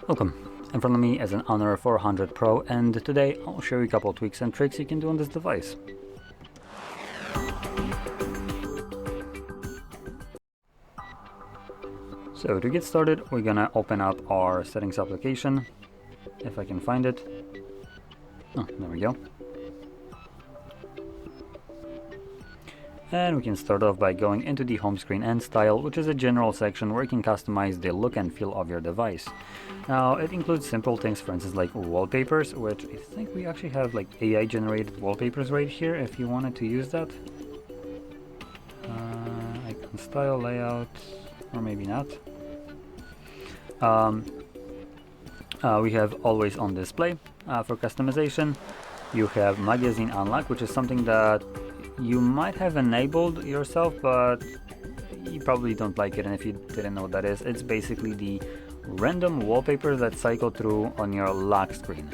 Welcome. In front of me is an Honor 400 Pro, and today I'll show you a couple of tweaks and tricks you can do on this device. So to get started, we're gonna open up our settings application, if I can find it. Oh, there we go. And we can start off by going into the home screen and style, which is a general section where you can customize the look and feel of your device. Now, it includes simple things, for instance, like wallpapers, which I think we actually have like AI generated wallpapers right here if you wanted to use that. Icon style, layout, or maybe not. We have always on display for customization. You have magazine unlock, which is something that you might have enabled yourself, but you probably don't like it. And if you didn't know what that is, it's basically the random wallpapers that cycle through on your lock screen.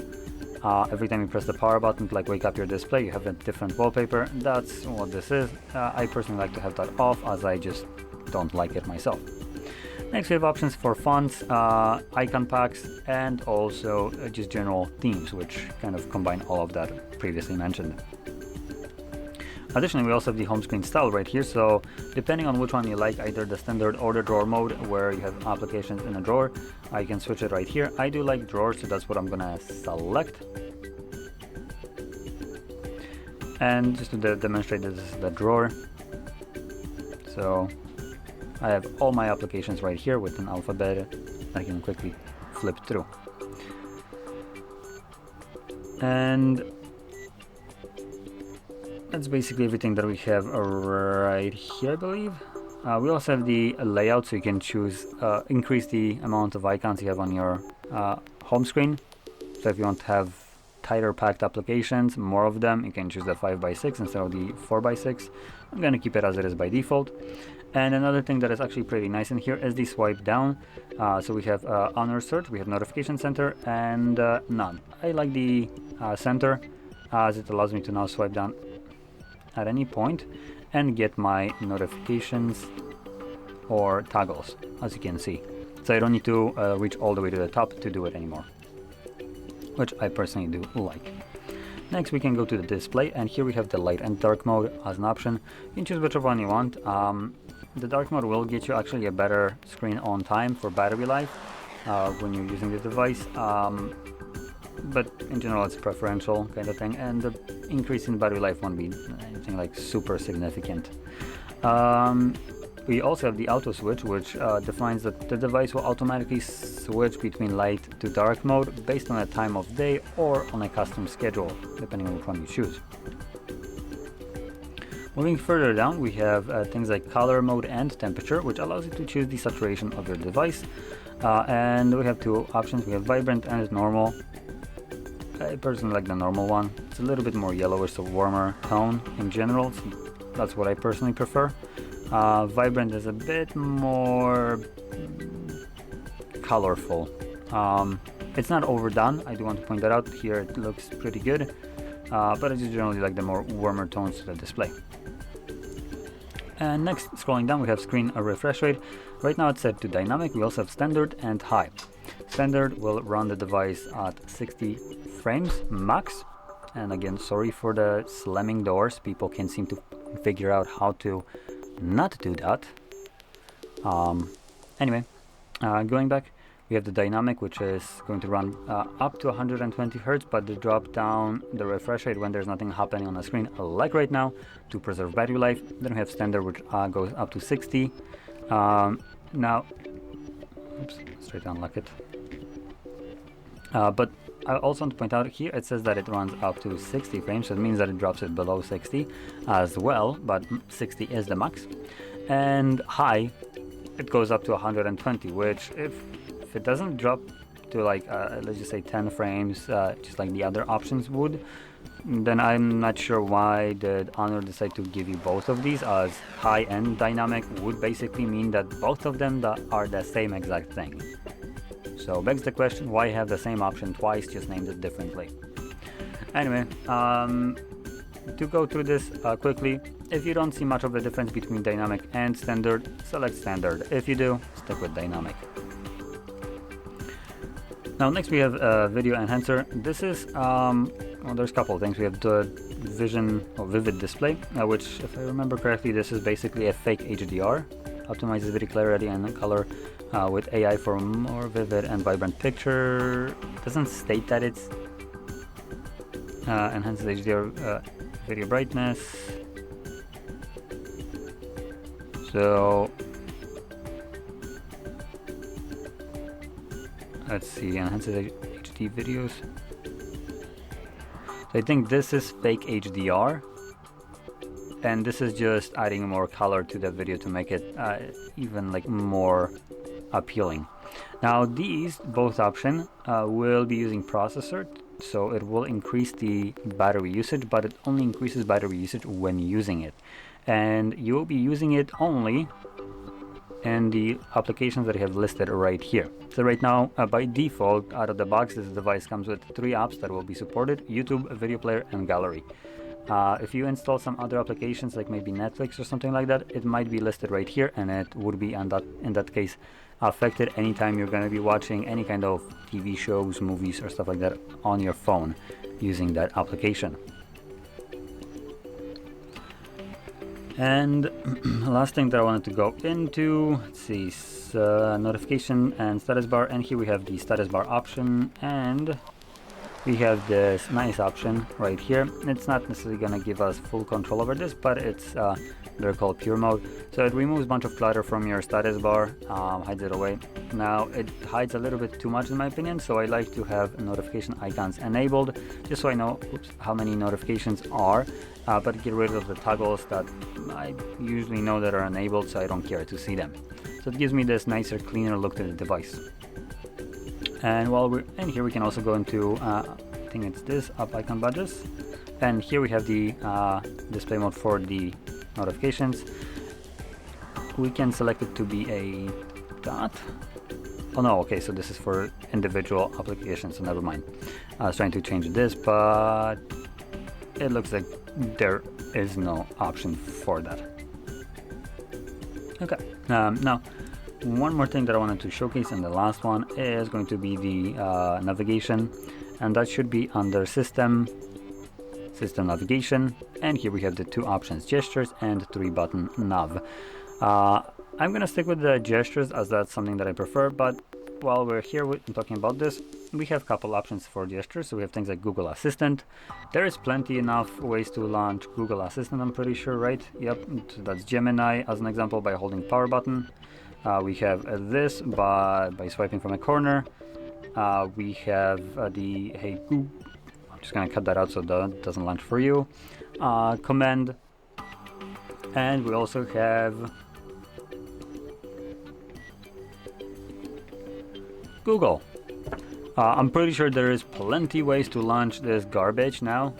Every time you press the power button to like wake up your display, you have a different wallpaper. That's what this is. I personally like to have that off, as I just don't like it myself. Next, we have options for fonts, icon packs, and also just general themes, which kind of combine all of that previously mentioned. Additionally, we also have the home screen style right here, so depending on which one you like, either the standard or the drawer mode, where you have applications in a drawer, you can switch it right here. I do like drawers, so that's what I'm gonna select. And just to demonstrate, this is the drawer. So I have all my applications right here with an alphabet I can quickly flip through. And that's basically everything that we have right here, I believe. We also have the layout, so you can choose, increase the amount of icons you have on your home screen. So if you want to have tighter packed applications, more of them, you can choose the 5x6 instead of the 4x6. I'm going to keep it as it is by default. And another thing that is actually pretty nice in here is the swipe down. So we have Honor Search, we have Notification Center, and None. I like the center, as it allows me to now swipe down at any point and get my notifications or toggles, as you can see. So I don't need to reach all the way to the top to do it anymore, which I personally do like. Next, we can go to the display, and here we have the light and dark mode as an option. You can choose whichever one you want. The dark mode will get you actually a better screen on time for battery life when you're using the device. But in general, it's preferential kind of thing, and the increase in battery life won't be anything like super significant. We also have the auto switch, which defines that the device will automatically switch between light to dark mode based on a time of day or on a custom schedule, depending on which one you choose. Moving further down, we have things like color mode and temperature, which allows you to choose the saturation of your device. And we have two options. We have vibrant and normal. I personally like the normal one. It's a little bit more yellowish, so warmer tone in general. So that's what I personally prefer. Vibrant is a bit more colorful. It's not overdone. I do want to point that out. Here it looks pretty good, but I just generally like the more warmer tones to the display. And next, scrolling down, we have screen refresh rate. Right now it's set to dynamic. We also have standard and high. Standard will run the device at 60 frames max. And again, sorry for the slamming doors. People can seem to figure out how to not do that. Anyway, going back, we have the dynamic, which is going to run up to 120 Hz, but to drop down the refresh rate when there's nothing happening on the screen, like right now, to preserve battery life. Then we have standard, which goes up to 60. Now, oops, straight unlock it. But I also want to point out here, it says that it runs up to 60 frames, so it means that it drops it below 60 as well, but 60 is the max. And high, it goes up to 120, which if it doesn't drop to like, let's just say 10 frames, just like the other options would, then I'm not sure why did Honor decide to give you both of these, as high and dynamic would basically mean that both of them are the same exact thing. So begs the question, why have the same option twice, just named it differently? Anyway, to go through this quickly, if you don't see much of a difference between dynamic and standard, select standard. If you do, stick with dynamic. Now next we have a video enhancer. This is, well, there's a couple of things. We have the vision or vivid display, which if I remember correctly, this is basically a fake HDR. Optimizes video clarity and color with AI for more vivid and vibrant picture. Doesn't state that it's enhances HDR video brightness. So let's see, enhances HD videos. So I think this is fake HDR, and this is just adding more color to the video to make it even like more appealing. Now these both options will be using processor, so it will increase the battery usage, but it only increases battery usage when using it, and you will be using it only in the applications that I have listed right here. So right now, by default, out of the box, this device comes with 3 apps that will be supported: YouTube, Video Player, and Gallery. If you install some other applications like maybe Netflix or something like that, it might be listed right here, and it would be in that case affected anytime you're going to be watching any kind of TV shows, movies, or stuff like that on your phone using that application. And last thing that I wanted to go into, let's see, notification and status bar, and here we have the status bar option, and we have this nice option right here. It's not necessarily gonna give us full control over this, but it's they're called pure mode. So it removes a bunch of clutter from your status bar, hides it away. Now it hides a little bit too much in my opinion, so I like to have notification icons enabled, just so I know how many notifications are, but get rid of the toggles that I usually know that are enabled, so I don't care to see them. So it gives me this nicer, cleaner look to the device. And while we're in here, we can also go into, I think it's this, up icon badges. And here we have the display mode for the notifications. We can select it to be a dot. Oh no, okay, so this is for individual applications, so never mind. I was trying to change this, but it looks like there is no option for that. Okay, now one more thing that I wanted to showcase, and the last one is going to be the navigation, and that should be under system navigation, and here we have the 2 options, gestures and 3-button nav. I'm gonna stick with the gestures as that's something that I prefer, but while we're here talking about this, we have a couple options for gestures. So we have things like Google Assistant. There is plenty enough ways to launch Google Assistant, I'm pretty sure, right? Yep, so that's Gemini as an example by holding power button. We have this by swiping from a corner. We have the Hey Google, I'm just gonna cut that out so that doesn't launch for you, command. And we also have Google. I'm pretty sure there is plenty ways to launch this garbage now,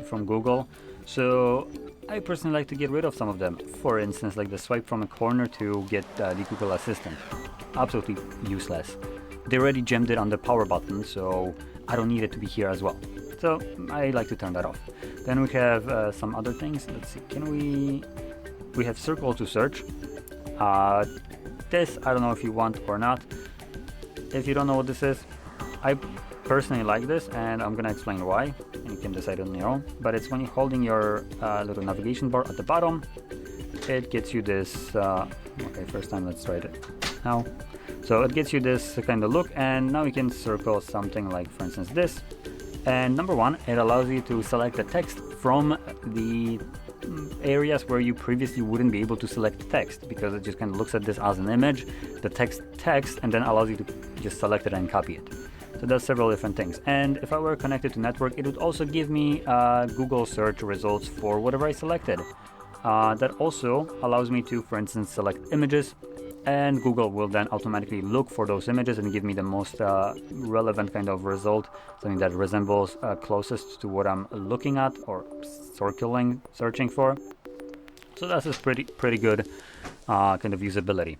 from Google. So I personally like to get rid of some of them. For instance, like the swipe from a corner to get the Google Assistant. Absolutely useless. They already gemmed it on the power button, so I don't need it to be here as well. So I like to turn that off. Then we have some other things. Let's see, we have circle to search. This, I don't know if you want or not. If you don't know what this is, I personally like this, and I'm gonna explain why, and you can decide on your own. But it's when you're holding your little navigation bar at the bottom, it gets you this, okay, first time, let's try it now. So it gets you this kind of look, and now you can circle something like, for instance, this. And number one, it allows you to select the text from the areas where you previously wouldn't be able to select text, because it just kind of looks at this as an image, the text, and then allows you to just select it and copy it. So that's several different things. And if I were connected to network, it would also give me Google search results for whatever I selected. That also allows me to, for instance, select images, and Google will then automatically look for those images and give me the most relevant kind of result, something that resembles closest to what I'm looking at or searching for. So that's just pretty good kind of usability.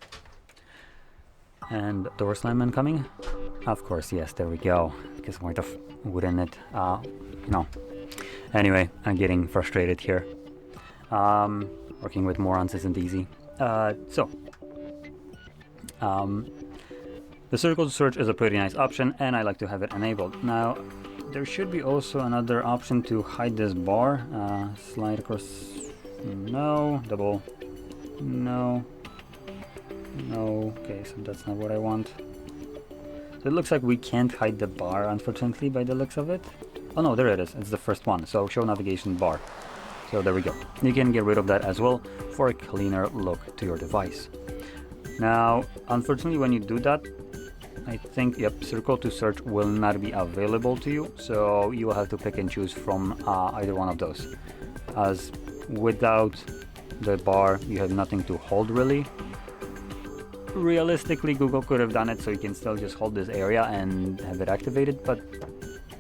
And door slam incoming? Of course, yes, there we go. Because wouldn't it, Anyway, I'm getting frustrated here. Working with morons isn't easy. The circle to search is a pretty nice option, and I like to have it enabled. Now, there should be also another option to hide this bar. Slide across. No. Double. No. No. Okay, so that's not what I want. So it looks like we can't hide the bar, unfortunately, by the looks of it. Oh no, there it is. It's the first one. So show navigation bar. So there we go. You can get rid of that as well for a cleaner look to your device. Now, unfortunately, when you do that, I think, yep, circle to search will not be available to you. So you will have to pick and choose from either one of those. As without the bar, you have nothing to hold really. Realistically, Google could have done it so you can still just hold this area and have it activated, but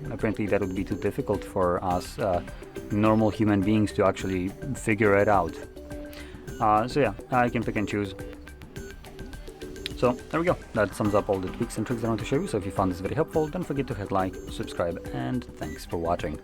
apparently that would be too difficult for us normal human beings to actually figure it out. So yeah, I can pick and choose. So there we go. That sums up all the tweaks and tricks I want to show you. So if you found this very helpful, don't forget to hit like, subscribe, and thanks for watching.